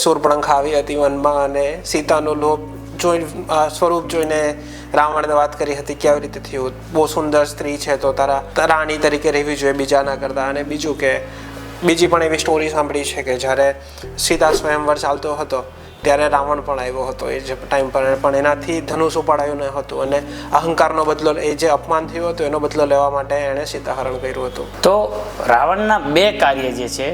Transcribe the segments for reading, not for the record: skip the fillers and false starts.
શૂર્પણખા આવી હતી વનમાં અને સીતાનો લોભ સ્વરૂપ જોઈને રાવણને વાત કરી હતી કે આવી રીતે થયું, બહુ સુંદર સ્ત્રી છે તો તારા રાણી તરીકે રહેવી જોઈએ બીજા ના કરતા. અને બીજું કે બીજી પણ એવી સ્ટોરી સાંભળી છે કે જ્યારે સીતા સ્વયંવર ચાલતો હતો ત્યારે રાવણ પણ આવ્યો હતો એ જે ટાઈમ પર, પણ એનાથી ધનુષ ઉપાડાયું ન હતું અને અહંકારનો બદલો, એ જે અપમાન થયું હતું એનો બદલો લેવા માટે એણે સીતાહરણ કર્યું હતું. તો રાવણના બે કાર્ય જે છે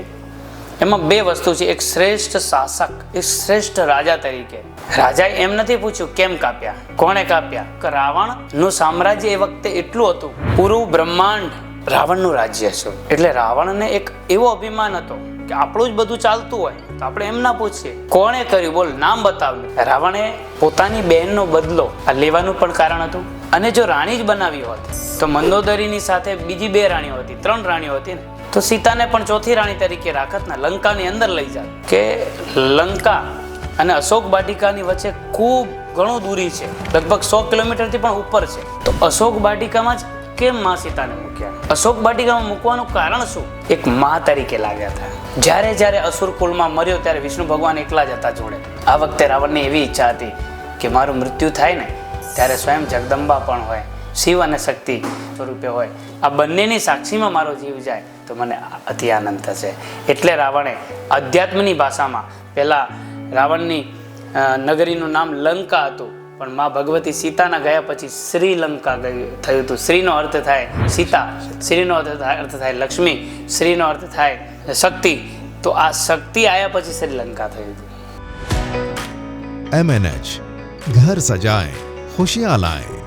એમાં બે વસ્તુ છે. એક શ્રેષ્ઠ શાસક, એક શ્રેષ્ઠ રાજા તરીકે. રાજાએ એમ નથી પૂછ્યું કેમ કાપ્યા, કોણે કાપ્યા, કે રાવણનું સામ્રાજ્ય એ વખતે એટલું હતું, પૂરું બ્રહ્માંડ રાવણનું રાજ્ય છે. એટલે રાવણને એક એવો અભિમાન હતો કે આપણું જ બધું ચાલતું હોય તો આપણે એમ ના પૂછીએ કોણે કર્યું, બોલ નામ બતાવ્યું. રાવણે પોતાની બહેનનો બદલો આ લેવાનું પણ કારણ હતું. અને જો રાણી જ બનાવી હોત તો મંદોદરીની સાથે બીજી બે રાણીઓ હતી, 3 રાણીઓ હતી ને, તો સીતાને પણ ચોથી રાણી તરીકે રાખત ને, લંકાની અંદર લઈ જાત. કે લંકા અને અશોક વાટિકાની વચ્ચે ખૂબ ઘણું દૂરી છે, લગભગ 100 કિલોમીટરથી પણ ઉપર છે. તો અશોક વાટિકામાં જ કેમ માં સીતાને મૂક્યા? અશોક વાટિકામાં મૂકવાનું કારણ શું? એક માં તરીકે લાગ્યા હતા. જ્યારે જ્યારે અસુર કુળમાં મર્યો ત્યારે વિષ્ણુ ભગવાન એકલા જ હતા જોડે. આ વખતે રાવણની એવી ઈચ્છા હતી કે મારું મૃત્યુ થાય ને ત્યારે સ્વયં જગદંબા પણ હોય, શિવ અને શક્તિ સ્વરૂપે હોય, આ બંનેની સાક્ષીમાં મારો જીવ જાય તો મને અતિ આનંદ થશે. એટલે રાવણે અધ્યાત્મની ભાષામાં, પહેલાં રાવણની નગરીનું નામ લંકા હતું, પણ મા ભગવતી સીતાના ગયા પછી શ્રીલંકા થયું હતું. શ્રીનો અર્થ થાય સીતા, શ્રીનો અર્થ થાય લક્ષ્મી, શ્રીનો અર્થ થાય શક્તિ. તો આ શક્તિ આવ્યા પછી શ્રીલંકા થયું હતું. MNH, घर सजाएं, खुशियां लाएं.